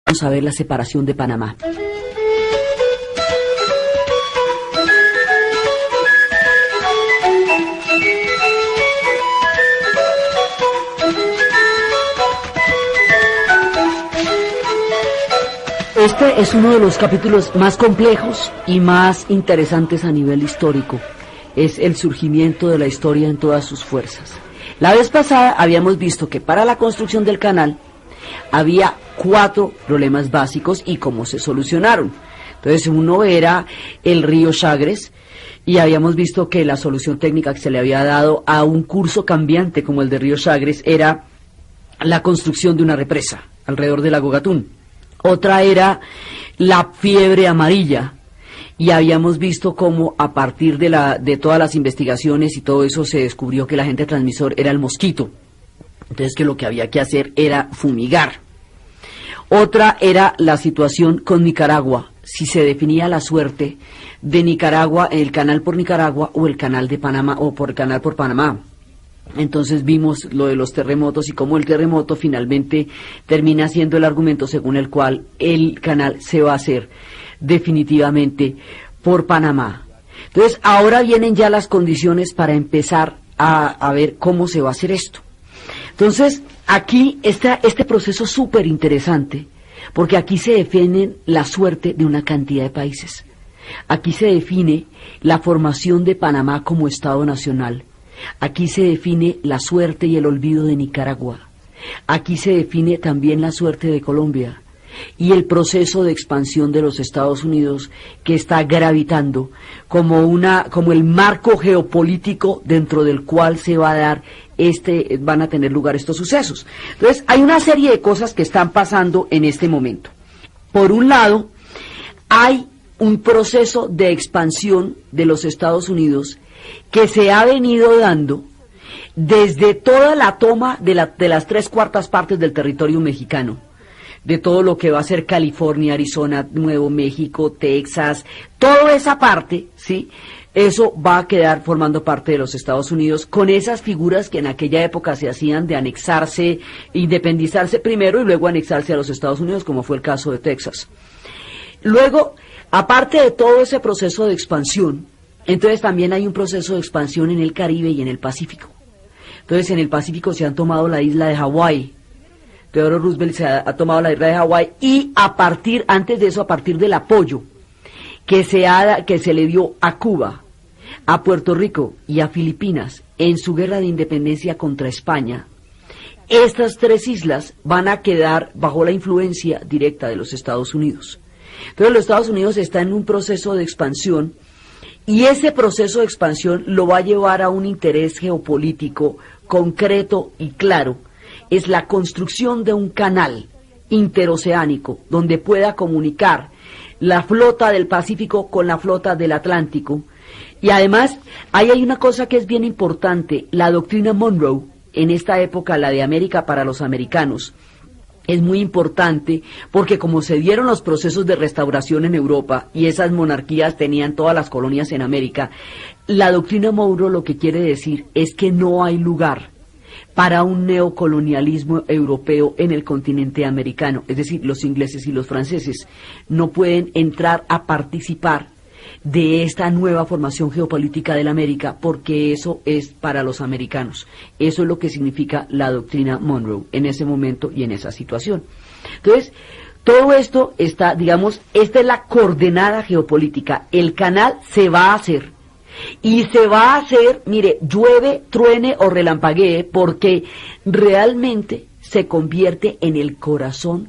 Vamos a ver la separación de Panamá. Este es uno de los capítulos más complejos y más interesantes a nivel histórico. Es el surgimiento de la historia en todas sus fuerzas. La vez pasada habíamos visto que para la construcción del canal había 4 problemas básicos y cómo se solucionaron. Entonces uno era el río Chagres, y habíamos visto que la solución técnica que se le había dado a un curso cambiante como el de río Chagres era la construcción de una represa alrededor del lago Gatún. Otra era la fiebre amarilla, y habíamos visto cómo a partir de todas las investigaciones y todo eso se descubrió que el agente transmisor era el mosquito. Entonces que lo que había que hacer era fumigar. Otra era la situación con Nicaragua, si se definía la suerte de Nicaragua, el canal por Nicaragua o el canal de Panamá o por el canal por Panamá. Entonces vimos lo de los terremotos y cómo el terremoto finalmente termina siendo el argumento según el cual el canal se va a hacer definitivamente por Panamá. Entonces ahora vienen ya las condiciones para empezar a ver cómo se va a hacer esto. Entonces aquí está este proceso súper interesante, porque aquí se define la suerte de una cantidad de países. Aquí se define la formación de Panamá como Estado nacional. Aquí se define la suerte y el olvido de Nicaragua. Aquí se define también la suerte de Colombia y el proceso de expansión de los Estados Unidos, que está gravitando como el marco geopolítico dentro del cual se va a dar van a tener lugar estos sucesos. Entonces, hay una serie de cosas que están pasando en este momento. Por un lado, hay un proceso de expansión de los Estados Unidos que se ha venido dando desde toda la toma de las 3/4 partes del territorio mexicano, de todo lo que va a ser California, Arizona, Nuevo México, Texas, toda esa parte, ¿sí? Eso va a quedar formando parte de los Estados Unidos, con esas figuras que en aquella época se hacían de anexarse, independizarse primero y luego anexarse a los Estados Unidos, como fue el caso de Texas. Luego, aparte de todo ese proceso de expansión, entonces también hay un proceso de expansión en el Caribe y en el Pacífico. Entonces en el Pacífico se han tomado la isla de Hawái. Theodore Roosevelt se ha tomado la isla de Hawái, y antes de eso, a partir del apoyo que se le dio a Cuba, a Puerto Rico y a Filipinas en su guerra de independencia contra España, estas 3 islas van a quedar bajo la influencia directa de los Estados Unidos. Entonces los Estados Unidos están en un proceso de expansión, y ese proceso de expansión lo va a llevar a un interés geopolítico concreto y claro. Es la construcción de un canal interoceánico donde pueda comunicar la flota del Pacífico con la flota del Atlántico. Y además, ahí hay una cosa que es bien importante: la doctrina Monroe, en esta época la de América para los americanos, es muy importante porque como se dieron los procesos de restauración en Europa y esas monarquías tenían todas las colonias en América, la doctrina Monroe lo que quiere decir es que no hay lugar para un neocolonialismo europeo en el continente americano. Es decir, los ingleses y los franceses no pueden entrar a participar de esta nueva formación geopolítica de la América, porque eso es para los americanos. Eso es lo que significa la doctrina Monroe en ese momento y en esa situación. Entonces, todo esto está, digamos, esta es la coordenada geopolítica. El canal se va a hacer. Y se va a hacer, mire, llueve, truene o relampaguee, porque realmente se convierte en el corazón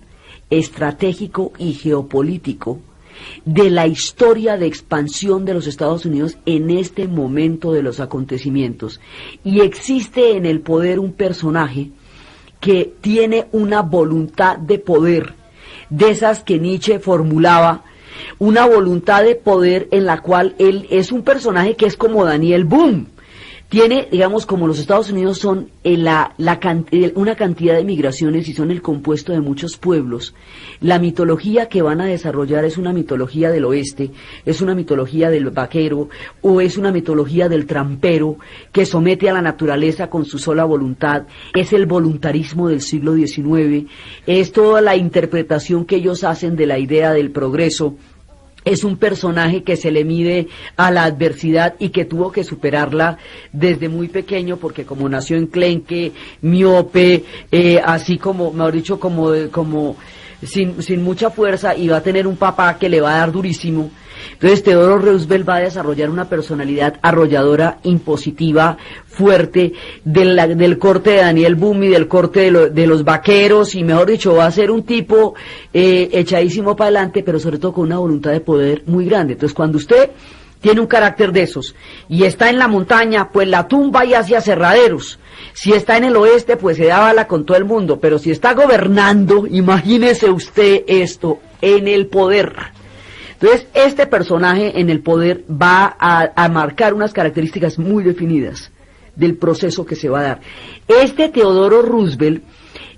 estratégico y geopolítico de la historia de expansión de los Estados Unidos en este momento de los acontecimientos. Y existe en el poder un personaje que tiene una voluntad de poder, de esas que Nietzsche formulaba, una voluntad de poder en la cual él es un personaje que es como Daniel Boone. tiene, digamos, como los Estados Unidos son una cantidad de migraciones y son el compuesto de muchos pueblos, la mitología que van a desarrollar es una mitología del oeste, es una mitología del vaquero o es una mitología del trampero que somete a la naturaleza con su sola voluntad, es el voluntarismo del siglo XIX, es toda la interpretación que ellos hacen de la idea del progreso. Es un personaje que se le mide a la adversidad y que tuvo que superarla desde muy pequeño porque como nació enclenque, miope, así como, mejor dicho, como sin mucha fuerza y va a tener un papá que le va a dar durísimo. Entonces Theodore Roosevelt va a desarrollar una personalidad arrolladora, impositiva, fuerte, del corte de Daniel Boone y del corte de los vaqueros, y mejor dicho, va a ser un tipo echadísimo para adelante, pero sobre todo con una voluntad de poder muy grande. Entonces cuando usted tiene un carácter de esos y está en la montaña, pues la tumba y hacia aserraderos. Si está en el oeste, pues se da bala con todo el mundo, pero si está gobernando, imagínese usted esto, en el poder. Entonces, este personaje en el poder va a marcar unas características muy definidas del proceso que se va a dar. Este Teodoro Roosevelt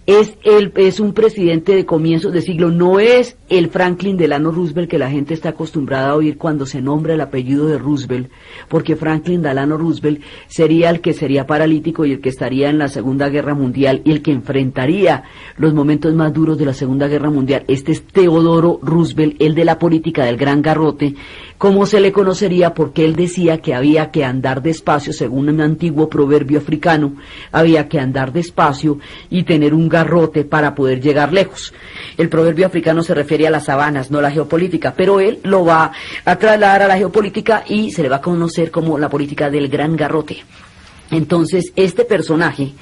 es un presidente de comienzos de siglo, no es el Franklin Delano Roosevelt que la gente está acostumbrada a oír cuando se nombra el apellido de Roosevelt, porque Franklin Delano Roosevelt sería el que sería paralítico y el que estaría en la Segunda Guerra Mundial y el que enfrentaría los momentos más duros de la Segunda Guerra Mundial. Este es Teodoro Roosevelt, el de la política del gran garrote, como se le conocería porque él decía que había que andar despacio, según un antiguo proverbio africano, había que andar despacio y tener un garrote para poder llegar lejos. El proverbio africano se refiere a las sabanas, no a la geopolítica, pero él lo va a trasladar a la geopolítica y se le va a conocer como la política del gran garrote. Entonces, este personaje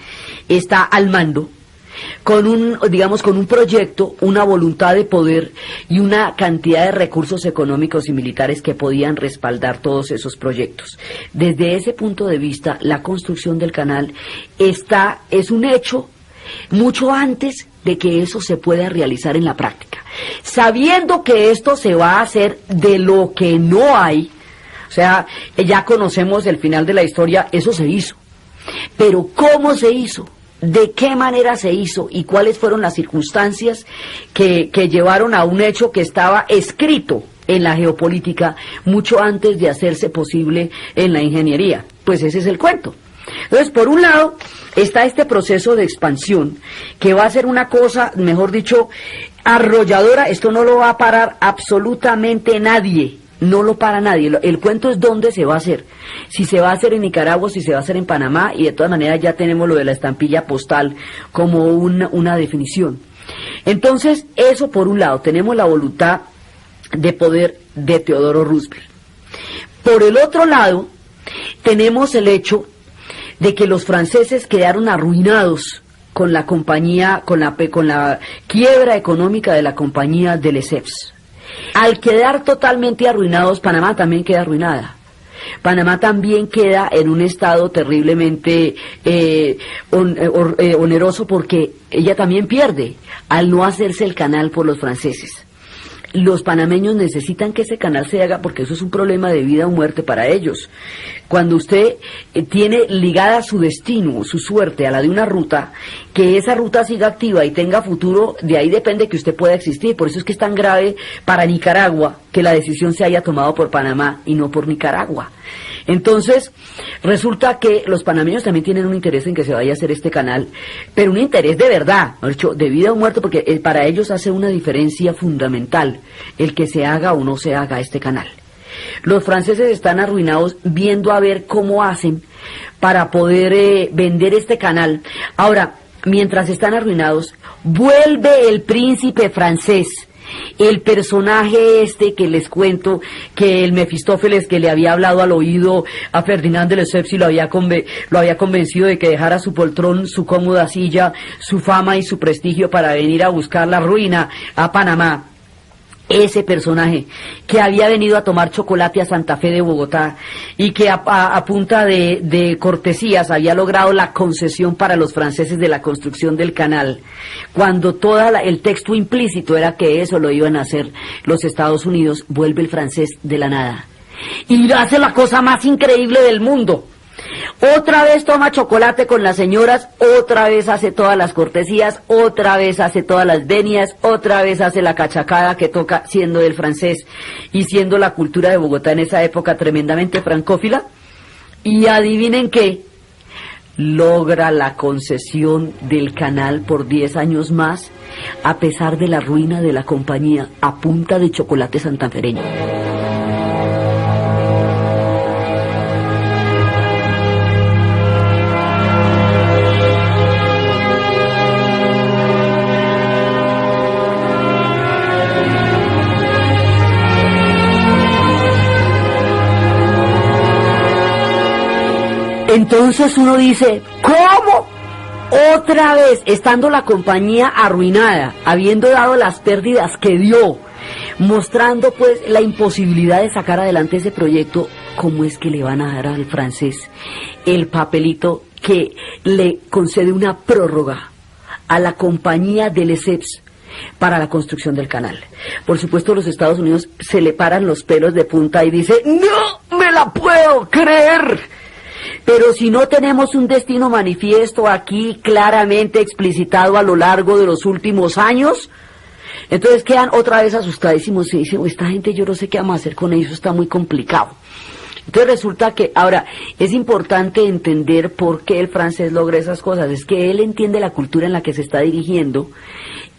está al mando con un proyecto, una voluntad de poder y una cantidad de recursos económicos y militares que podían respaldar todos esos proyectos. Desde ese punto de vista, la construcción del canal es un hecho mucho antes de que eso se pueda realizar en la práctica. Sabiendo que esto se va a hacer de lo que no hay, o sea, ya conocemos el final de la historia, eso se hizo. Pero ¿cómo se hizo? ¿De qué manera se hizo? ¿Y cuáles fueron las circunstancias que llevaron a un hecho que estaba escrito en la geopolítica mucho antes de hacerse posible en la ingeniería? Pues ese es el cuento. Entonces, por un lado, está este proceso de expansión, que va a ser una cosa, mejor dicho, arrolladora. Esto no lo va a parar absolutamente nadie, no lo para nadie. El cuento es dónde se va a hacer, si se va a hacer en Nicaragua, si se va a hacer en Panamá, y de todas maneras ya tenemos lo de la estampilla postal como una definición. Entonces, eso por un lado, tenemos la voluntad de poder de Teodoro Roosevelt. Por el otro lado, tenemos el hecho de que los franceses quedaron arruinados con la compañía, con la quiebra económica de la compañía de Lesseps. Al quedar totalmente arruinados, Panamá también queda arruinada. Panamá también queda en un estado terriblemente oneroso porque ella también pierde al no hacerse el canal por los franceses. Los panameños necesitan que ese canal se haga porque eso es un problema de vida o muerte para ellos. Cuando usted tiene ligada su destino, su suerte a la de una ruta, que esa ruta siga activa y tenga futuro, de ahí depende que usted pueda existir. Por eso es que es tan grave para Nicaragua que la decisión se haya tomado por Panamá y no por Nicaragua. Entonces, resulta que los panameños también tienen un interés en que se vaya a hacer este canal, pero un interés de verdad, de vida o muerte, porque para ellos hace una diferencia fundamental el que se haga o no se haga este canal. Los franceses están arruinados viendo a ver cómo hacen para poder vender este canal. Ahora, mientras están arruinados, vuelve el príncipe francés, el personaje que les cuento, que el Mefistófeles que le había hablado al oído a Ferdinand de Lesseps y lo había convencido de que dejara su poltrón, su cómoda silla, su fama y su prestigio para venir a buscar la ruina a Panamá. Ese personaje que había venido a tomar chocolate a Santa Fe de Bogotá y que a punta de cortesías había logrado la concesión para los franceses de la construcción del canal, cuando el texto implícito era que eso lo iban a hacer los Estados Unidos, vuelve el francés de la nada y hace la cosa más increíble del mundo. Otra vez toma chocolate con las señoras, otra vez hace todas las cortesías, otra vez hace todas las venias, otra vez hace la cachacada que toca siendo el francés y siendo la cultura de Bogotá en esa época tremendamente francófila. Y adivinen qué, logra la concesión del canal por 10 años más, a pesar de la ruina de la compañía, a punta de chocolate santafereño. Entonces uno dice, ¿cómo? Otra vez, estando la compañía arruinada, habiendo dado las pérdidas que dio, mostrando pues la imposibilidad de sacar adelante ese proyecto, ¿cómo es que le van a dar al francés el papelito que le concede una prórroga a la compañía de Lesseps para la construcción del canal? Por supuesto, los Estados Unidos se le paran los pelos de punta y dice, ¡no me la puedo creer! Pero si no tenemos un destino manifiesto aquí claramente explicitado a lo largo de los últimos años, entonces quedan otra vez asustadísimos y dicen, esta gente yo no sé qué vamos a hacer con ellos, está muy complicado. Entonces resulta que, ahora, es importante entender por qué el francés logra esas cosas, es que él entiende la cultura en la que se está dirigiendo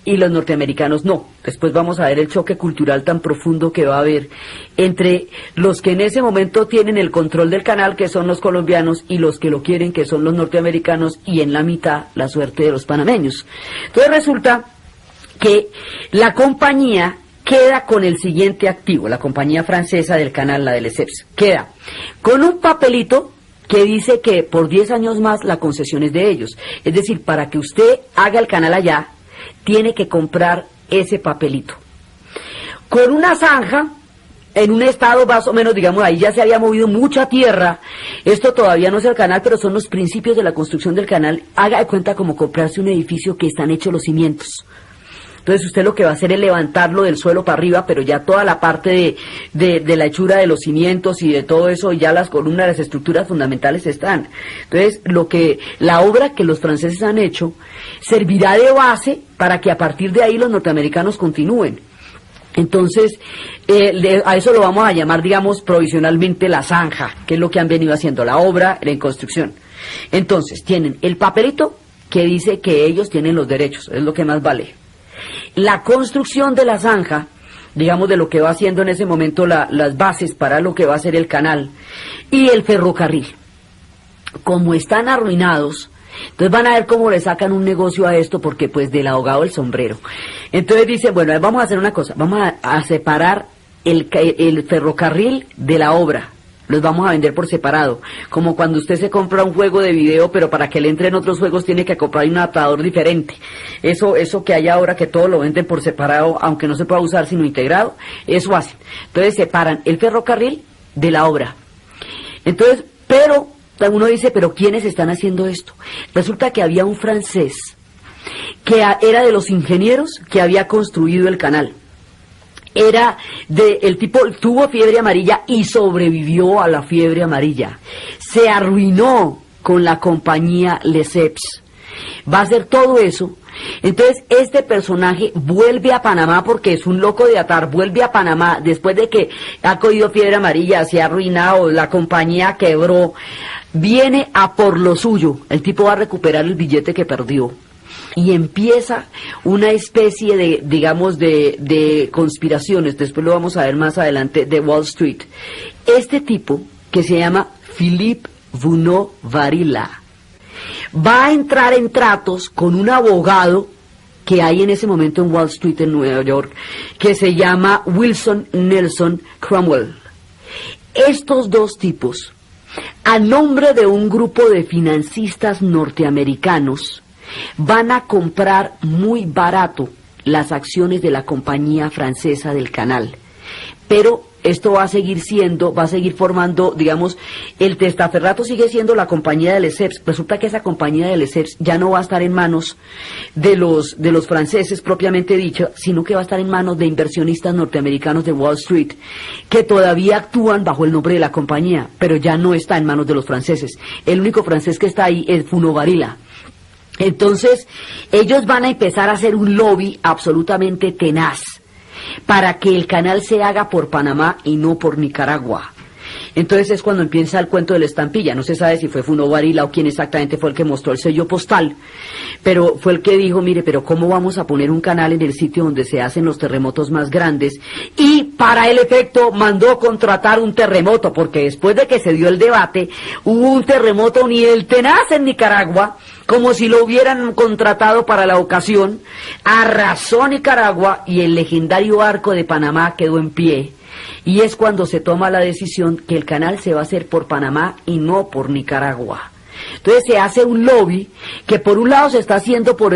y los norteamericanos no. Después vamos a ver el choque cultural tan profundo que va a haber entre los que en ese momento tienen el control del canal, que son los colombianos, y los que lo quieren, que son los norteamericanos, y en la mitad la suerte de los panameños. Entonces resulta que la compañía queda con el siguiente activo, la compañía francesa del canal, la de Lesseps, queda con un papelito que dice que por 10 años más la concesión es de ellos. Es decir, para que usted haga el canal allá, tiene que comprar ese papelito. Con una zanja, en un estado más o menos, digamos, ahí ya se había movido mucha tierra. Esto todavía no es el canal, pero son los principios de la construcción del canal. Haga de cuenta como comprarse un edificio que están hechos los cimientos. Entonces usted lo que va a hacer es levantarlo del suelo para arriba, pero ya toda la parte de la hechura de los cimientos y de todo eso, ya las columnas, las estructuras fundamentales están. Entonces la obra que los franceses han hecho servirá de base para que a partir de ahí los norteamericanos continúen. Entonces, a eso lo vamos a llamar, digamos, provisionalmente la zanja, que es lo que han venido haciendo, la obra en construcción. Entonces, tienen el papelito que dice que ellos tienen los derechos, es lo que más vale. La construcción de la zanja, digamos, de lo que va haciendo en ese momento las bases para lo que va a ser el canal, y el ferrocarril. Como están arruinados, entonces van a ver cómo le sacan un negocio a esto, porque pues del ahogado el sombrero. Entonces dicen, bueno, vamos a hacer una cosa, vamos a separar el ferrocarril de la obra. Los vamos a vender por separado, como cuando usted se compra un juego de video, pero para que le entren otros juegos tiene que comprar un adaptador diferente. Eso que hay ahora, que todo lo venden por separado, aunque no se pueda usar sino integrado, eso hacen. Entonces separan el ferrocarril de la obra. Entonces, pero uno dice, ¿pero quiénes están haciendo esto? Resulta que había un francés que era de los ingenieros que había construido el canal. El tipo tuvo fiebre amarilla y sobrevivió a la fiebre amarilla. Se arruinó con la compañía Lesseps. Va a hacer todo eso. Entonces este personaje vuelve a Panamá, porque es un loco de atar, vuelve a Panamá después de que ha cogido fiebre amarilla, se ha arruinado, la compañía quebró, viene a por lo suyo. El tipo va a recuperar el billete que perdió. Y empieza una especie de conspiraciones, después lo vamos a ver más adelante, de Wall Street. Este tipo, que se llama Philippe Bunau Varilla, va a entrar en tratos con un abogado que hay en ese momento en Wall Street, en Nueva York, que se llama Wilson Nelson Cromwell. Estos dos tipos, a nombre de un grupo de financistas norteamericanos, van a comprar muy barato las acciones de la compañía francesa del canal, pero esto va a seguir formando, digamos, el testaferrato sigue siendo la compañía de Lesseps. Resulta que esa compañía de Lesseps ya no va a estar en manos de los franceses propiamente dicho, sino que va a estar en manos de inversionistas norteamericanos de Wall Street, que todavía actúan bajo el nombre de la compañía, pero ya no está en manos de los franceses. El único francés que está ahí es Fungobarila. Entonces, ellos van a empezar a hacer un lobby absolutamente tenaz para que el canal se haga por Panamá y no por Nicaragua. Entonces es cuando empieza el cuento de la estampilla. No se sabe si fue Fungobarila o quién exactamente fue el que mostró el sello postal, pero fue el que dijo, mire, pero ¿cómo vamos a poner un canal en el sitio donde se hacen los terremotos más grandes? Y para el efecto mandó contratar un terremoto, porque después de que se dio el debate, hubo un terremoto ni el tenaz en Nicaragua, como si lo hubieran contratado para la ocasión, arrasó Nicaragua y el legendario Arco de Panamá quedó en pie. Y es cuando se toma la decisión que el canal se va a hacer por Panamá y no por Nicaragua. Entonces se hace un lobby que por un lado se está haciendo por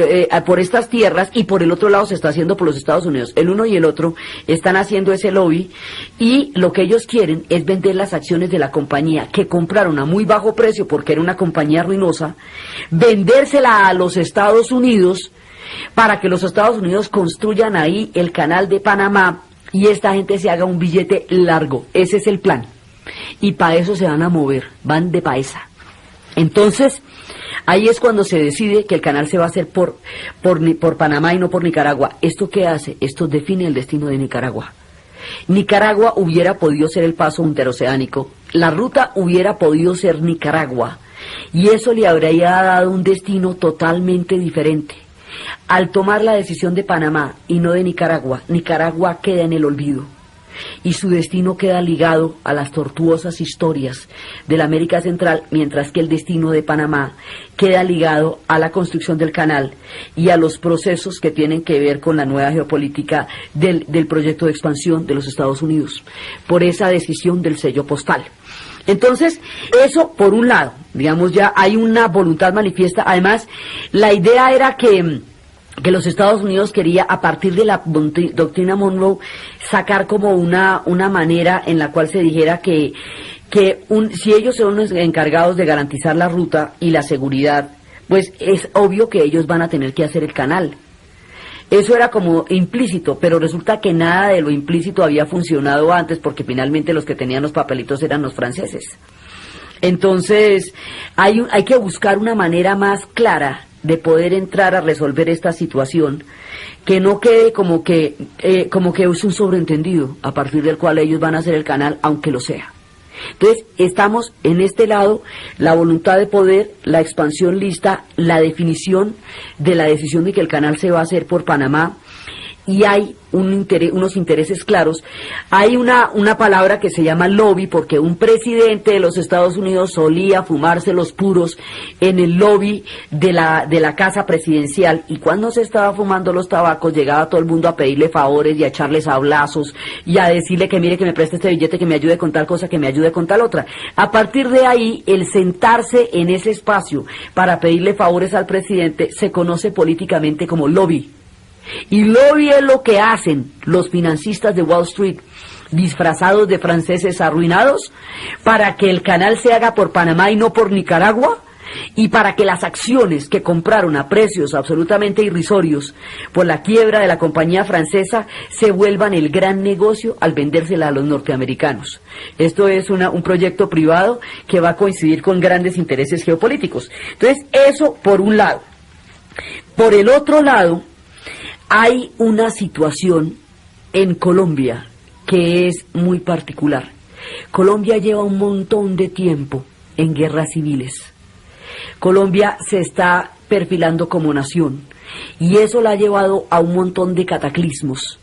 estas tierras y por el otro lado se está haciendo por los Estados Unidos. El uno y el otro están haciendo ese lobby y lo que ellos quieren es vender las acciones de la compañía que compraron a muy bajo precio porque era una compañía ruinosa, vendérsela a los Estados Unidos para que los Estados Unidos construyan ahí el canal de Panamá y esta gente se haga un billete largo. Ese es el plan. Y para eso se van a mover, van de paesa. Entonces, ahí es cuando se decide que el canal se va a hacer por Panamá y no por Nicaragua. ¿Esto qué hace? Esto define el destino de Nicaragua. Nicaragua hubiera podido ser el paso interoceánico, la ruta hubiera podido ser Nicaragua, y eso le habría dado un destino totalmente diferente. Al tomar la decisión de Panamá y no de Nicaragua, Nicaragua queda en el olvido. Y su destino queda ligado a las tortuosas historias de la América Central, mientras que el destino de Panamá queda ligado a la construcción del canal y a los procesos que tienen que ver con la nueva geopolítica del proyecto de expansión de los Estados Unidos, por esa decisión del sello postal. Entonces, eso por un lado, digamos, ya hay una voluntad manifiesta. Además, la idea era que los Estados Unidos quería, a partir de la doctrina Monroe, sacar como una manera en la cual se dijera que si ellos son los encargados de garantizar la ruta y la seguridad, pues es obvio que ellos van a tener que hacer el canal. Eso era como implícito, pero resulta que nada de lo implícito había funcionado antes, porque finalmente los que tenían los papelitos eran los franceses. Entonces, hay que buscar una manera más clara de poder entrar a resolver esta situación, que no quede como que es un sobreentendido a partir del cual ellos van a hacer el canal, aunque lo sea. Entonces, estamos en este lado, la voluntad de poder, la expansión lista, la definición de la decisión de que el canal se va a hacer por Panamá, y hay unos intereses claros. Hay una palabra que se llama lobby, porque un presidente de los Estados Unidos solía fumarse los puros en el lobby de la casa presidencial, y cuando se estaba fumando los tabacos llegaba todo el mundo a pedirle favores y a echarle sablazos y a decirle que mire, que me preste este billete, que me ayude con tal cosa, que me ayude con tal otra. A partir de ahí, el sentarse en ese espacio para pedirle favores al presidente se conoce políticamente como lobby. Y lobby es lo que hacen los financistas de Wall Street, disfrazados de franceses arruinados, para que el canal se haga por Panamá y no por Nicaragua, y para que las acciones que compraron a precios absolutamente irrisorios por la quiebra de la compañía francesa se vuelvan el gran negocio al vendérsela a los norteamericanos. Esto es un proyecto privado que va a coincidir con grandes intereses geopolíticos. Entonces, eso por un lado. Por el otro lado, hay una situación en Colombia que es muy particular. Colombia lleva un montón de tiempo en guerras civiles. Colombia se está perfilando como nación y eso la ha llevado a un montón de cataclismos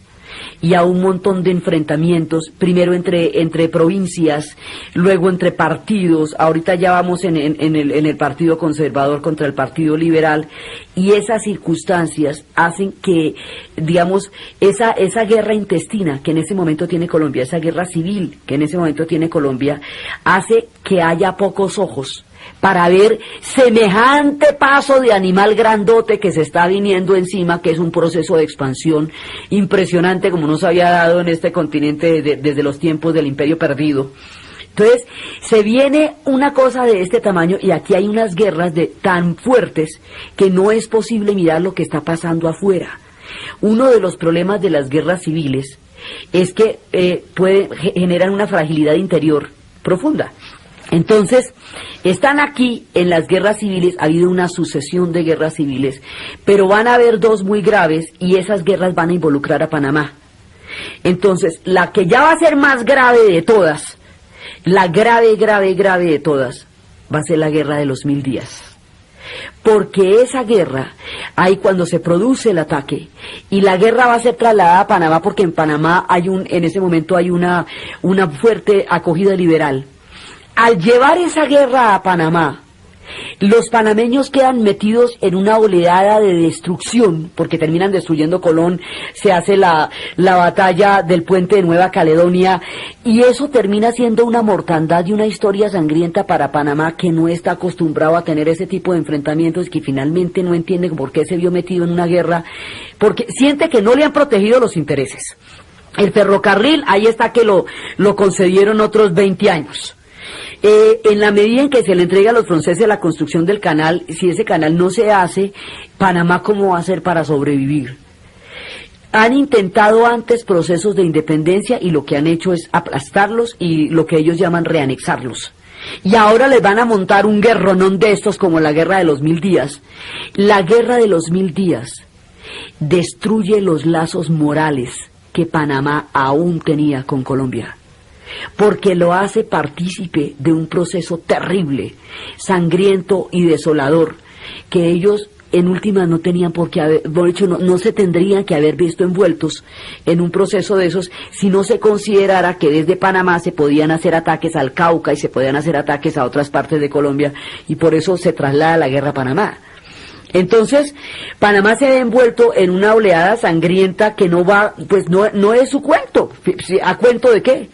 y a un montón de enfrentamientos, primero entre provincias, luego entre partidos. Ahorita ya vamos en el Partido Conservador contra el Partido Liberal, y esas circunstancias hacen que, digamos, esa guerra intestina que en ese momento tiene Colombia, esa guerra civil que en ese momento tiene Colombia, hace que haya pocos ojos para ver semejante paso de animal grandote que se está viniendo encima, que es un proceso de expansión impresionante como no se había dado en este continente desde los tiempos del Imperio Perdido. Entonces, se viene una cosa de este tamaño y aquí hay unas guerras tan fuertes que no es posible mirar lo que está pasando afuera. Uno de los problemas de las guerras civiles es que generan una fragilidad interior profunda. Entonces, están aquí en las guerras civiles, ha habido una sucesión de guerras civiles, pero van a haber dos muy graves y esas guerras van a involucrar a Panamá. Entonces, la que ya va a ser más grave de todas, la grave de todas, va a ser la guerra de los 1000 días. Porque esa guerra, ahí cuando se produce el ataque, y la guerra va a ser trasladada a Panamá, porque en Panamá en ese momento hay una fuerte acogida liberal. Al llevar esa guerra a Panamá, los panameños quedan metidos en una oleada de destrucción, porque terminan destruyendo Colón, se hace la batalla del puente de Nueva Caledonia, y eso termina siendo una mortandad y una historia sangrienta para Panamá, que no está acostumbrado a tener ese tipo de enfrentamientos, que finalmente no entiende por qué se vio metido en una guerra, porque siente que no le han protegido los intereses. El ferrocarril, ahí está que lo concedieron otros 20 años. En la medida en que se le entrega a los franceses la construcción del canal, si ese canal no se hace, Panamá ¿cómo va a hacer para sobrevivir? Han intentado antes procesos de independencia y lo que han hecho es aplastarlos y lo que ellos llaman reanexarlos. Y ahora les van a montar un guerronón de estos como la guerra de los 1000 días. La guerra de los 1000 días destruye los lazos morales que Panamá aún tenía con Colombia, porque lo hace partícipe de un proceso terrible, sangriento y desolador, que ellos en última no tenían por qué haber, de hecho no se tendrían que haber visto envueltos en un proceso de esos si no se considerara que desde Panamá se podían hacer ataques al Cauca y se podían hacer ataques a otras partes de Colombia, y por eso se traslada la guerra a Panamá. Entonces, Panamá se ve envuelto en una oleada sangrienta que no va, pues no es su cuento. ¿A cuento de qué?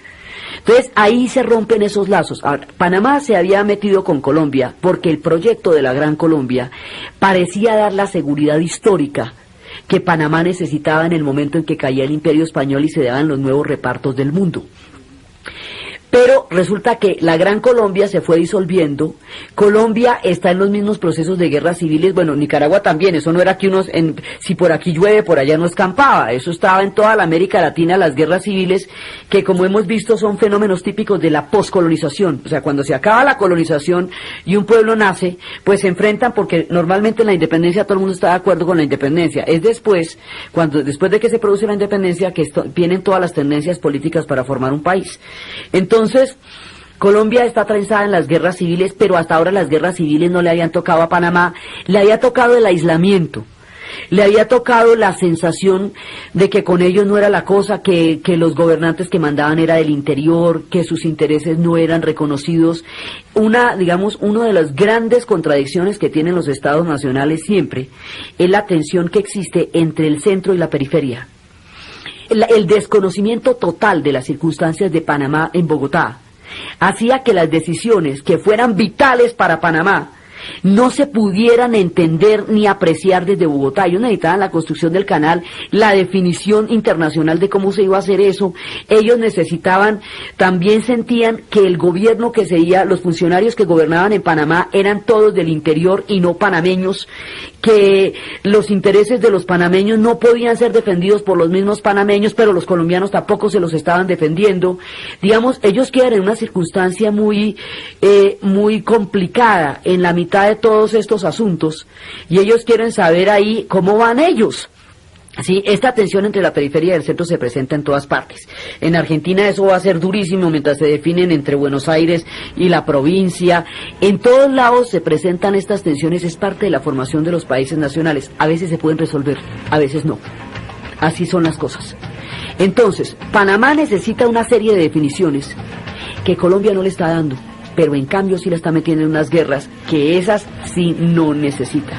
Entonces, ahí se rompen esos lazos. Ahora, Panamá se había metido con Colombia porque el proyecto de la Gran Colombia parecía dar la seguridad histórica que Panamá necesitaba en el momento en que caía el Imperio Español y se daban los nuevos repartos del mundo. Pero resulta que la Gran Colombia se fue disolviendo. Colombia está en los mismos procesos de guerras civiles. Bueno, Nicaragua también. Eso no era que si por aquí llueve, por allá no escampaba. Eso estaba en toda la América Latina, las guerras civiles, que como hemos visto son fenómenos típicos de la poscolonización. O sea, cuando se acaba la colonización y un pueblo nace, pues se enfrentan, porque normalmente en la independencia todo el mundo está de acuerdo con la independencia. Es después de que se produce la independencia, que vienen todas las tendencias políticas para formar un país. Entonces, Colombia está trenzada en las guerras civiles, pero hasta ahora las guerras civiles no le habían tocado a Panamá, le había tocado el aislamiento, le había tocado la sensación de que con ellos no era la cosa, que los gobernantes que mandaban era del interior, que sus intereses no eran reconocidos. Una de las grandes contradicciones que tienen los estados nacionales siempre es la tensión que existe entre el centro y la periferia. El desconocimiento total de las circunstancias de Panamá en Bogotá hacía que las decisiones que fueran vitales para Panamá no se pudieran entender ni apreciar desde Bogotá. Ellos necesitaban la construcción del canal, la definición internacional de cómo se iba a hacer eso. Ellos necesitaban, también sentían que el gobierno que seguía, los funcionarios que gobernaban en Panamá eran todos del interior y no panameños, que los intereses de los panameños no podían ser defendidos por los mismos panameños, pero los colombianos tampoco se los estaban defendiendo. Digamos, ellos quedan en una circunstancia muy complicada en la mitad de todos estos asuntos, y ellos quieren saber ahí cómo van ellos. Sí, esta tensión entre la periferia y el centro se presenta en todas partes. En Argentina eso va a ser durísimo mientras se definen entre Buenos Aires y la provincia. En todos lados se presentan estas tensiones, es parte de la formación de los países nacionales. A veces se pueden resolver, a veces no. Así son las cosas. Entonces, Panamá necesita una serie de definiciones que Colombia no le está dando, pero en cambio sí la está metiendo en unas guerras que esas sí no necesita.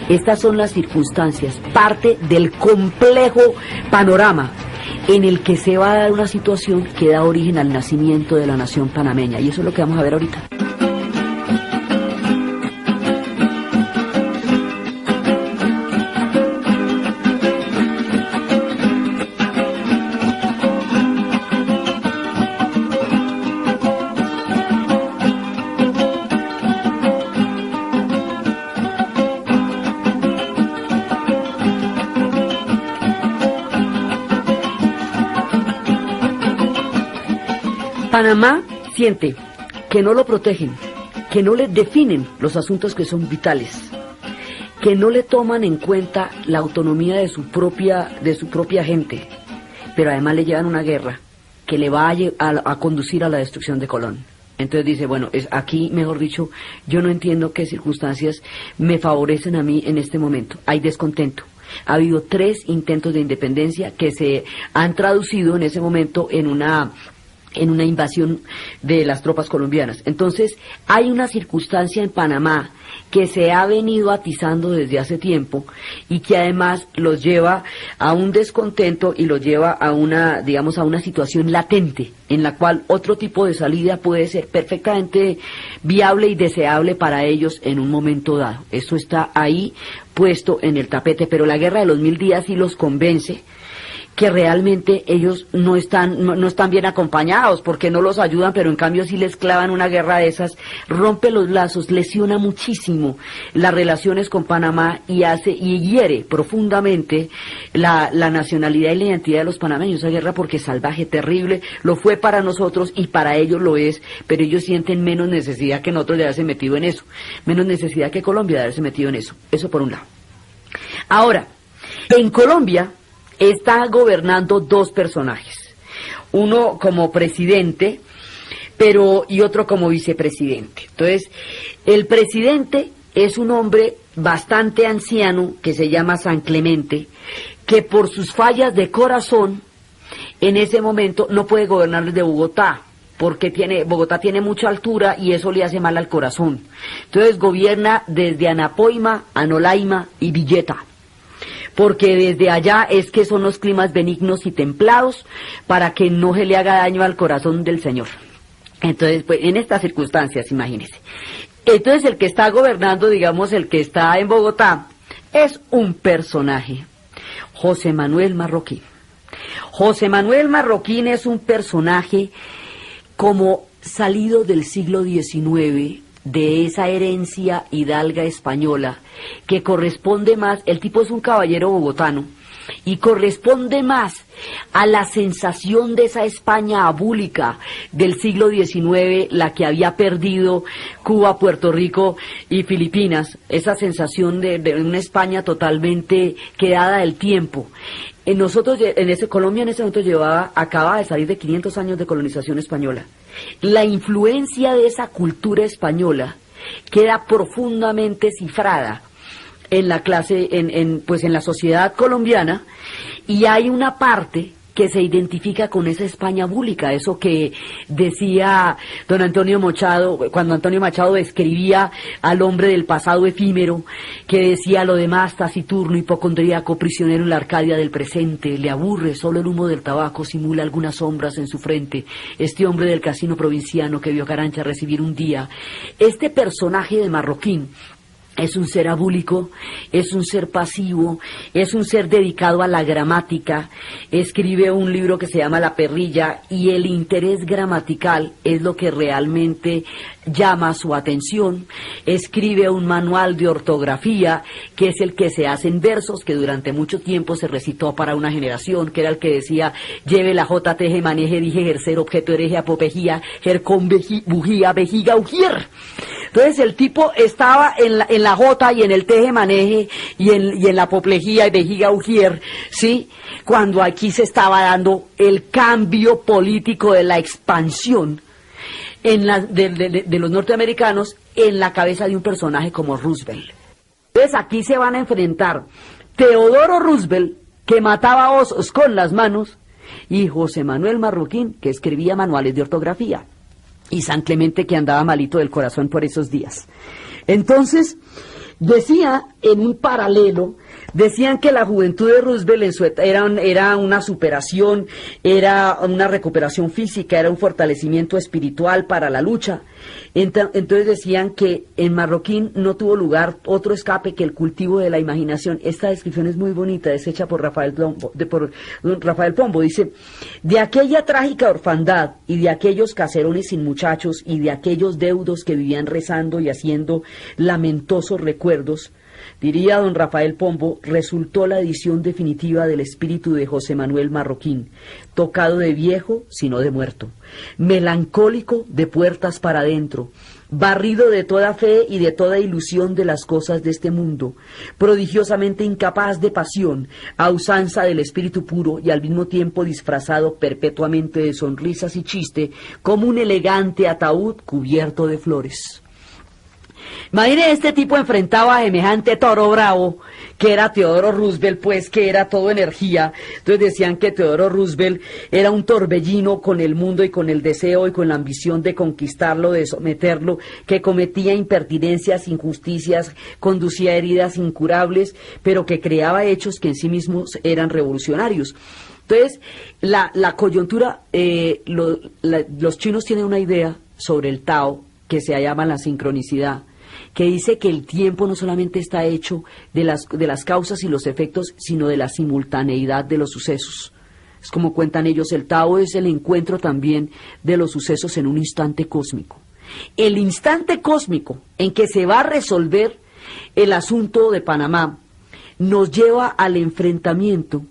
Estas son las circunstancias, parte del complejo panorama en el que se va a dar una situación que da origen al nacimiento de la nación panameña, y eso es lo que vamos a ver ahorita. Panamá siente que no lo protegen, que no le definen los asuntos que son vitales, que no le toman en cuenta la autonomía de su propia gente, pero además le llevan una guerra que le va a conducir a la destrucción de Colón. Entonces dice, bueno, aquí, mejor dicho, yo no entiendo qué circunstancias me favorecen a mí en este momento. Hay descontento. Ha habido 3 intentos de independencia que se han traducido en ese momento en una invasión de las tropas colombianas. Entonces, hay una circunstancia en Panamá que se ha venido atizando desde hace tiempo y que además los lleva a un descontento y los lleva a una situación latente en la cual otro tipo de salida puede ser perfectamente viable y deseable para ellos en un momento dado. Eso está ahí puesto en el tapete, pero la guerra de los 1000 días sí los convence que realmente ellos no están bien acompañados, porque no los ayudan, pero en cambio si les clavan una guerra de esas, rompe los lazos, lesiona muchísimo las relaciones con Panamá y hiere profundamente la nacionalidad y la identidad de los panameños. Esa guerra, porque es salvaje, terrible, lo fue para nosotros y para ellos lo es, pero ellos sienten menos necesidad que nosotros de haberse metido en eso, menos necesidad que Colombia de haberse metido en eso. Eso por un lado. Ahora, en Colombia está gobernando 2 personajes, uno como presidente, y otro como vicepresidente. Entonces, el presidente es un hombre bastante anciano que se llama San Clemente, que por sus fallas de corazón, en ese momento no puede gobernar desde Bogotá, porque Bogotá tiene mucha altura y eso le hace mal al corazón. Entonces gobierna desde Anapoima, Anolaima y Villeta, porque desde allá es que son los climas benignos y templados para que no se le haga daño al corazón del Señor. Entonces, pues, en estas circunstancias, imagínese. Entonces, el que está gobernando, digamos, el que está en Bogotá, es un personaje, José Manuel Marroquín. José Manuel Marroquín es un personaje como salido del siglo XIX, de esa herencia hidalga española, que corresponde más, el tipo es un caballero bogotano, y corresponde más a la sensación de esa España abúlica del siglo XIX, la que había perdido Cuba, Puerto Rico y Filipinas, esa sensación de una España totalmente quedada del tiempo. Colombia en ese momento acababa de salir de 500 años de colonización española. La influencia de esa cultura española queda profundamente cifrada en la clase, en la sociedad colombiana, y hay una parte que se identifica con esa España búlica, eso que decía don Antonio Machado, cuando Antonio Machado describía al hombre del pasado efímero, que decía: lo demás taciturno, hipocondríaco, prisionero en la Arcadia del presente, le aburre, solo el humo del tabaco simula algunas sombras en su frente, este hombre del casino provinciano que vio a Carancha recibir un día. Este personaje de Marroquín es un ser abúlico, es un ser pasivo, es un ser dedicado a la gramática, escribe un libro que se llama La Perrilla, y el interés gramatical es lo que realmente llama su atención. Escribe un manual de ortografía, que es el que se hace en versos, que durante mucho tiempo se recitó para una generación, que era el que decía: lleve la J, teje, maneje, dije, ejercer, objeto, hereje, apopejía, jercón, bujía, vejiga, ujier. Entonces el tipo estaba en la J y en el teje maneje y en la apoplejía y vejiga ujier, ¿sí? Cuando aquí se estaba dando el cambio político de la expansión de los norteamericanos en la cabeza de un personaje como Roosevelt. Entonces aquí se van a enfrentar Teodoro Roosevelt, que mataba osos con las manos, y José Manuel Marroquín, que escribía manuales de ortografía, y San Clemente, que andaba malito del corazón por esos días. Entonces, decía en un paralelo, decían que la juventud de Roosevelt era una superación, era una recuperación física, era un fortalecimiento espiritual para la lucha. Entonces decían que en Marroquín no tuvo lugar otro escape que el cultivo de la imaginación. Esta descripción es muy bonita, es hecha por Rafael Pombo. Dice: de aquella trágica orfandad y de aquellos caserones sin muchachos y de aquellos deudos que vivían rezando y haciendo lamentosos recuerdos, Diría don Rafael Pombo, resultó la edición definitiva del espíritu de José Manuel Marroquín, tocado de viejo, sino de muerto, melancólico de puertas para adentro, barrido de toda fe y de toda ilusión de las cosas de este mundo, prodigiosamente incapaz de pasión, a usanza del espíritu puro y al mismo tiempo disfrazado perpetuamente de sonrisas y chiste, como un elegante ataúd cubierto de flores. Imagine, este tipo enfrentaba a semejante toro bravo, que era Teodoro Roosevelt, pues, que era todo energía. Entonces decían que Teodoro Roosevelt era un torbellino con el mundo y con el deseo y con la ambición de conquistarlo, de someterlo, que cometía impertinencias, injusticias, conducía heridas incurables, pero que creaba hechos que en sí mismos eran revolucionarios. Entonces, la coyuntura, los chinos tienen una idea sobre el Tao que se llama la sincronicidad, que dice que el tiempo no solamente está hecho de las causas y los efectos, sino de la simultaneidad de los sucesos. Es como cuentan ellos, el Tao es el encuentro también de los sucesos en un instante cósmico. El instante cósmico en que se va a resolver el asunto de Panamá nos lleva al enfrentamiento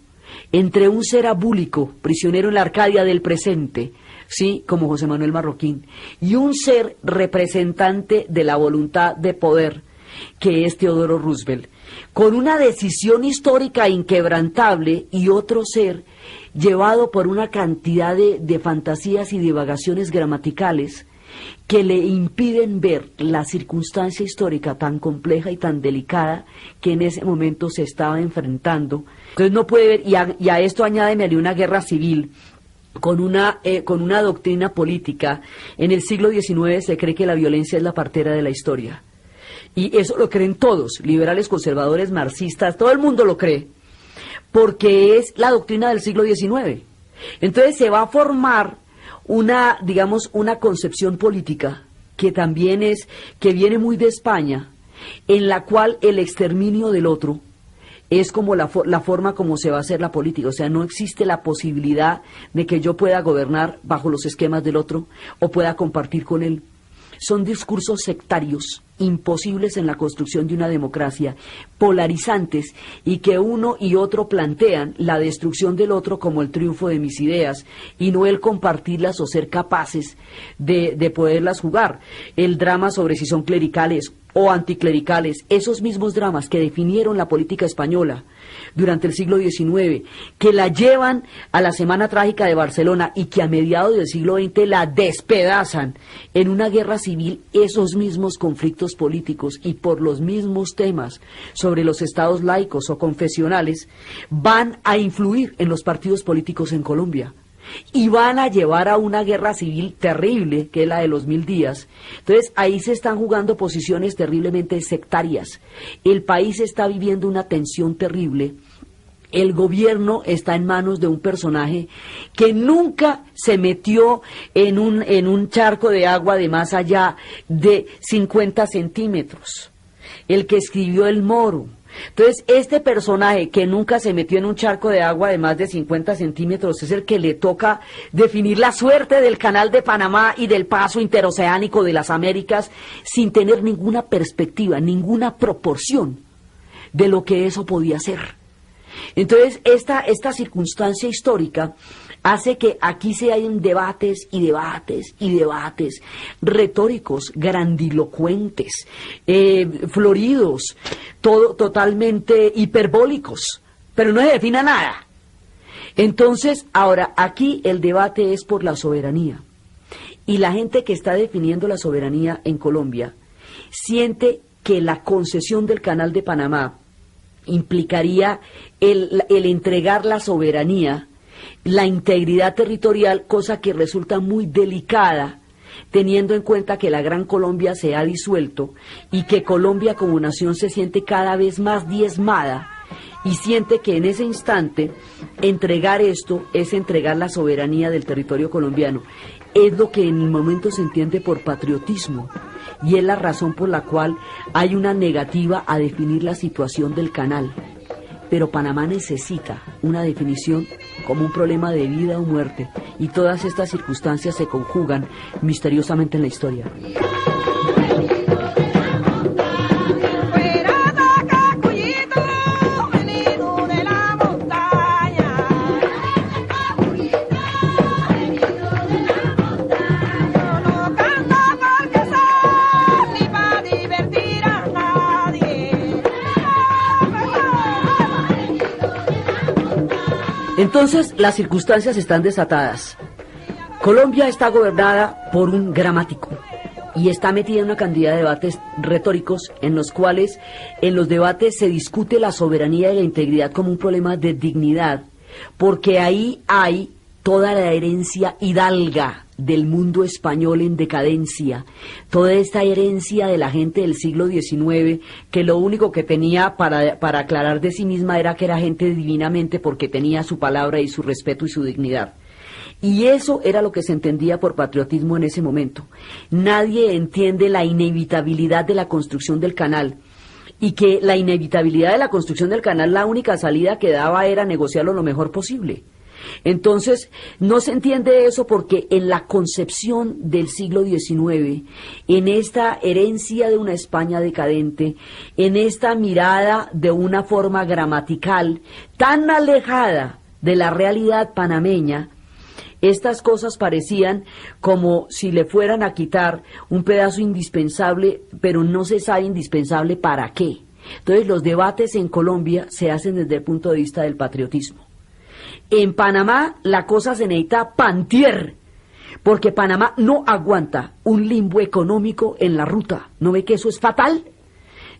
entre un ser abúlico, prisionero en la Arcadia del presente, sí, como José Manuel Marroquín, y un ser representante de la voluntad de poder, que es Teodoro Roosevelt, con una decisión histórica inquebrantable, y otro ser llevado por una cantidad de fantasías y divagaciones gramaticales que le impiden ver la circunstancia histórica tan compleja y tan delicada que en ese momento se estaba enfrentando. Entonces no puede ver, y a esto añádeme una guerra civil, con una doctrina política. En el siglo XIX se cree que la violencia es la partera de la historia. Y eso lo creen todos, liberales, conservadores, marxistas, todo el mundo lo cree, porque es la doctrina del siglo XIX. Entonces se va a formar una concepción política que también que viene muy de España, en la cual el exterminio del otro es como la forma como se va a hacer la política. O sea, no existe la posibilidad de que yo pueda gobernar bajo los esquemas del otro o pueda compartir con él. Son discursos sectarios, imposibles en la construcción de una democracia, polarizantes, y que uno y otro plantean la destrucción del otro como el triunfo de mis ideas, y no el compartirlas o ser capaces de poderlas jugar. El drama sobre si son clericales o anticlericales, esos mismos dramas que definieron la política española durante el siglo XIX, que la llevan a la Semana Trágica de Barcelona y que a mediados del siglo XX la despedazan en una guerra civil, esos mismos conflictos políticos y por los mismos temas sobre los estados laicos o confesionales van a influir en los partidos políticos en Colombia. Y van a llevar a una guerra civil terrible, que es la de los 1000 días. Entonces, ahí se están jugando posiciones terriblemente sectarias. El país está viviendo una tensión terrible. El gobierno está en manos de un personaje que nunca se metió en un charco de agua de más allá de 50 centímetros. El que escribió El Moro. Entonces, este personaje que nunca se metió en un charco de agua de más de 50 centímetros es el que le toca definir la suerte del Canal de Panamá y del paso interoceánico de las Américas sin tener ninguna perspectiva, ninguna proporción de lo que eso podía ser. Entonces, esta circunstancia histórica hace que aquí se hayan debates y debates y debates retóricos, grandilocuentes, floridos, totalmente hiperbólicos, pero no se define nada. Entonces, ahora, aquí el debate es por la soberanía. Y la gente que está definiendo la soberanía en Colombia siente que la concesión del Canal de Panamá implicaría el entregar la soberanía, la integridad territorial, cosa que resulta muy delicada, teniendo en cuenta que la Gran Colombia se ha disuelto y que Colombia como nación se siente cada vez más diezmada y siente que en ese instante entregar esto es entregar la soberanía del territorio colombiano. Es lo que en el momento se entiende por patriotismo y es la razón por la cual hay una negativa a definir la situación del canal. Pero Panamá necesita una definición como un problema de vida o muerte, y todas estas circunstancias se conjugan misteriosamente en la historia. Fuera da Entonces, las circunstancias están desatadas. Colombia está gobernada por un gramático y está metida en una cantidad de debates retóricos en los cuales en los debates se discute la soberanía y la integridad como un problema de dignidad, porque ahí hay toda la herencia hidalga del mundo español en decadencia, toda esta herencia de la gente del siglo XIX, que lo único que tenía para aclarar de sí misma era que era gente divinamente porque tenía su palabra y su respeto y su dignidad. Y eso era lo que se entendía por patriotismo en ese momento. Nadie entiende la inevitabilidad de la construcción del canal, y que la inevitabilidad de la construcción del canal, la única salida que daba era negociarlo lo mejor posible. Entonces, no se entiende eso porque en la concepción del siglo XIX, en esta herencia de una España decadente, en esta mirada de una forma gramatical tan alejada de la realidad panameña, estas cosas parecían como si le fueran a quitar un pedazo indispensable, pero no se sabe indispensable para qué. Entonces, los debates en Colombia se hacen desde el punto de vista del patriotismo. En Panamá la cosa se necesita pantier, porque Panamá no aguanta un limbo económico en la ruta. ¿No ve que eso es fatal?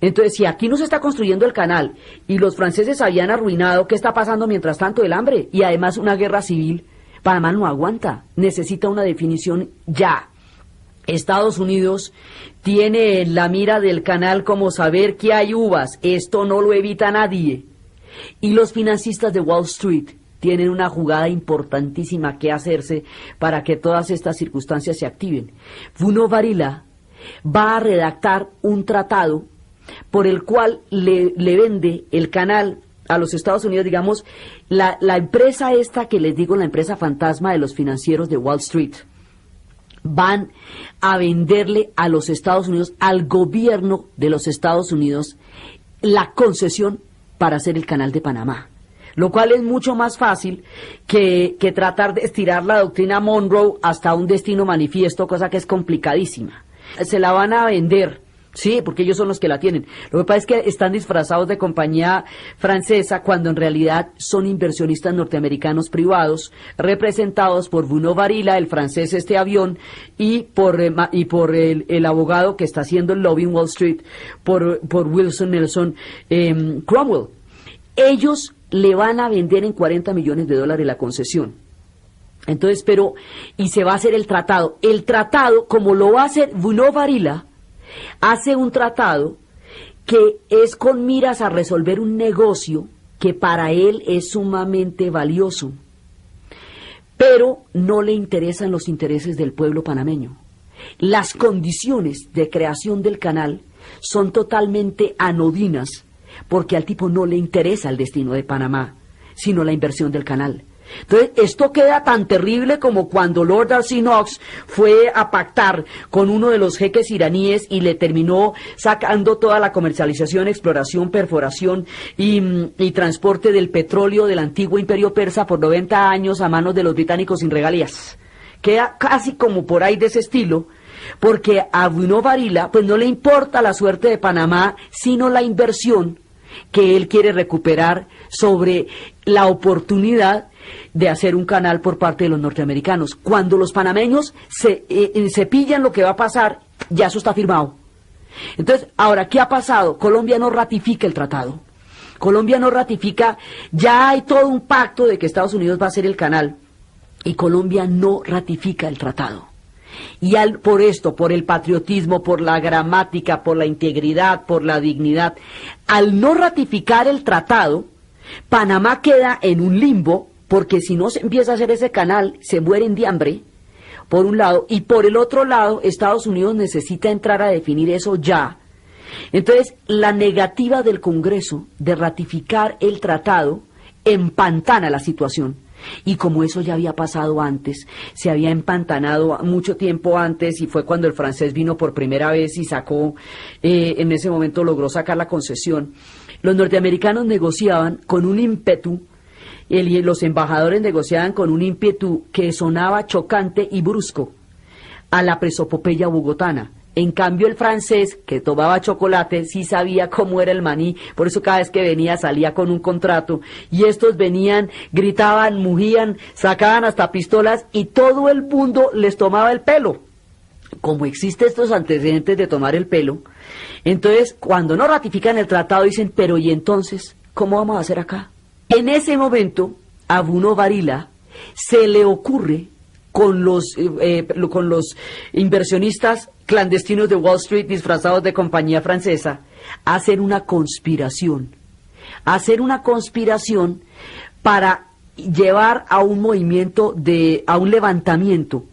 Entonces, si aquí no se está construyendo el canal y los franceses habían arruinado, ¿qué está pasando mientras tanto? El hambre y además una guerra civil. Panamá no aguanta, necesita una definición ya. Estados Unidos tiene en la mira del canal como saber que hay uvas, esto no lo evita nadie. Y los financistas de Wall Street tienen una jugada importantísima que hacerse para que todas estas circunstancias se activen. Bruno Varila va a redactar un tratado por el cual le vende el canal a los Estados Unidos, digamos, la empresa esta que les digo, la empresa fantasma de los financieros de Wall Street, van a venderle a los Estados Unidos, al gobierno de los Estados Unidos, la concesión para hacer el canal de Panamá, lo cual es mucho más fácil que tratar de estirar la doctrina Monroe hasta un destino manifiesto, cosa que es complicadísima. Se la van a vender. Sí, porque ellos son los que la tienen. Lo que pasa es que están disfrazados de compañía francesa cuando en realidad son inversionistas norteamericanos privados, representados por Bruno Varila, el francés avión, y por el abogado que está haciendo el lobby en Wall Street, por Wilson Nelson Cromwell. Ellos le van a vender en $40 millones la concesión. Entonces, y se va a hacer el tratado. El tratado, como lo va a hacer Bruno Varila, hace un tratado que es con miras a resolver un negocio que para él es sumamente valioso, pero no le interesan los intereses del pueblo panameño. Las condiciones de creación del canal son totalmente anodinas, porque al tipo no le interesa el destino de Panamá, sino la inversión del canal. Entonces, esto queda tan terrible como cuando Lord Darcy Knox fue a pactar con uno de los jeques iraníes y le terminó sacando toda la comercialización, exploración, perforación y transporte del petróleo del antiguo imperio persa por 90 años a manos de los británicos sin regalías. Queda casi como por ahí de ese estilo, porque a Bruno Varila pues no le importa la suerte de Panamá, sino la inversión que él quiere recuperar sobre la oportunidad de hacer un canal por parte de los norteamericanos. Cuando los panameños se pillan lo que va a pasar, ya eso está firmado. Entonces, ahora, ¿qué ha pasado? Colombia no ratifica el tratado. Colombia no ratifica, ya hay todo un pacto de que Estados Unidos va a hacer el canal, y Colombia no ratifica el tratado. Y por esto, por el patriotismo, por la gramática, por la integridad, por la dignidad, al no ratificar el tratado, Panamá queda en un limbo, porque si no se empieza a hacer ese canal, se mueren de hambre, por un lado, y por el otro lado, Estados Unidos necesita entrar a definir eso ya. Entonces, la negativa del Congreso de ratificar el tratado empantana la situación. Y como eso ya había pasado antes, se había empantanado mucho tiempo antes, y fue cuando el francés vino por primera vez y sacó, en ese momento logró sacar la concesión. Los norteamericanos negociaban con un ímpetu, y los embajadores negociaban con un ímpetu que sonaba chocante y brusco a la presopopeya bogotana. En cambio el francés, que tomaba chocolate, sí sabía cómo era el maní, por eso cada vez que venía salía con un contrato, y estos venían, gritaban, mugían, sacaban hasta pistolas, y todo el mundo les tomaba el pelo. Como existen estos antecedentes de tomar el pelo, entonces cuando no ratifican el tratado dicen, pero ¿y entonces cómo vamos a hacer acá? En ese momento, a Bruno Varila se le ocurre con los inversionistas clandestinos de Wall Street disfrazados de compañía francesa, hacer una conspiración para llevar a un movimiento a un levantamiento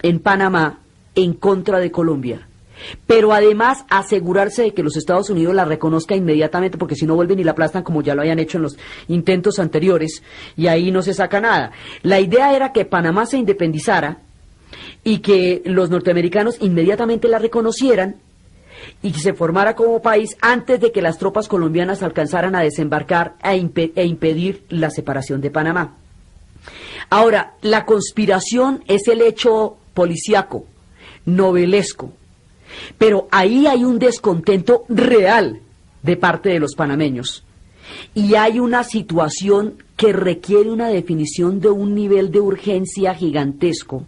en Panamá en contra de Colombia. Pero además asegurarse de que los Estados Unidos la reconozca inmediatamente, porque si no vuelven y la aplastan como ya lo habían hecho en los intentos anteriores, y ahí no se saca nada. La idea era que Panamá se independizara y que los norteamericanos inmediatamente la reconocieran y que se formara como país antes de que las tropas colombianas alcanzaran a desembarcar e impedir la separación de Panamá. Ahora, la conspiración es el hecho policíaco, novelesco, pero ahí hay un descontento real de parte de los panameños y hay una situación que requiere una definición de un nivel de urgencia gigantesco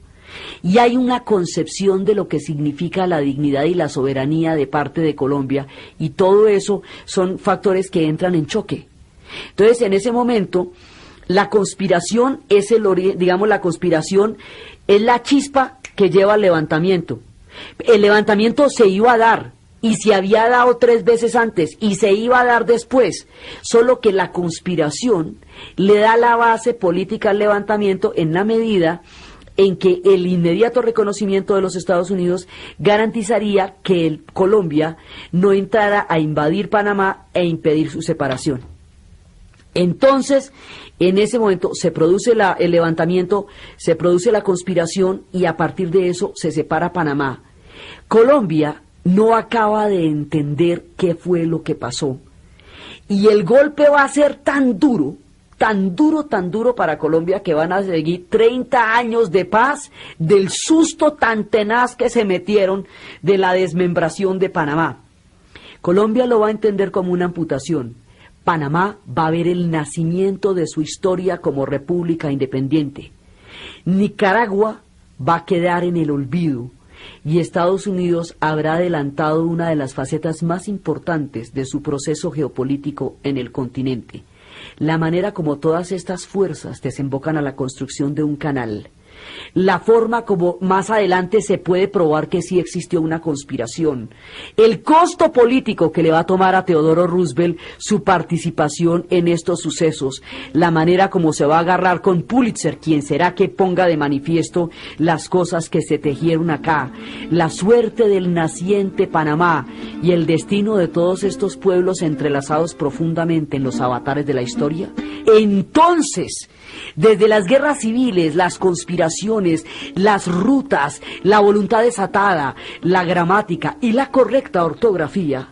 y hay una concepción de lo que significa la dignidad y la soberanía de parte de Colombia, y todo eso son factores que entran en choque. Entonces, en ese momento, la conspiración es la conspiración es la chispa que lleva al levantamiento. El levantamiento se iba a dar, y se había dado 3 veces antes, y se iba a dar después, solo que la conspiración le da la base política al levantamiento en la medida en que el inmediato reconocimiento de los Estados Unidos garantizaría que Colombia no entrara a invadir Panamá e impedir su separación. Entonces, en ese momento se produce el levantamiento, se produce la conspiración y a partir de eso se separa Panamá. Colombia no acaba de entender qué fue lo que pasó y el golpe va a ser tan duro para Colombia que van a seguir 30 años de paz del susto tan tenaz que se metieron de la desmembración de Panamá. Colombia lo va a entender como una amputación. Panamá va a ver el nacimiento de su historia como república independiente. Nicaragua va a quedar en el olvido y Estados Unidos habrá adelantado una de las facetas más importantes de su proceso geopolítico en el continente. La manera como todas estas fuerzas desembocan a la construcción de un canal, la forma como más adelante se puede probar que sí existió una conspiración, el costo político que le va a tomar a Teodoro Roosevelt su participación en estos sucesos, la manera como se va a agarrar con Pulitzer, quien será que ponga de manifiesto las cosas que se tejieron acá, la suerte del naciente Panamá y el destino de todos estos pueblos entrelazados profundamente en los avatares de la historia. Entonces, desde las guerras civiles, las conspiraciones, las rutas, la voluntad desatada, la gramática y la correcta ortografía,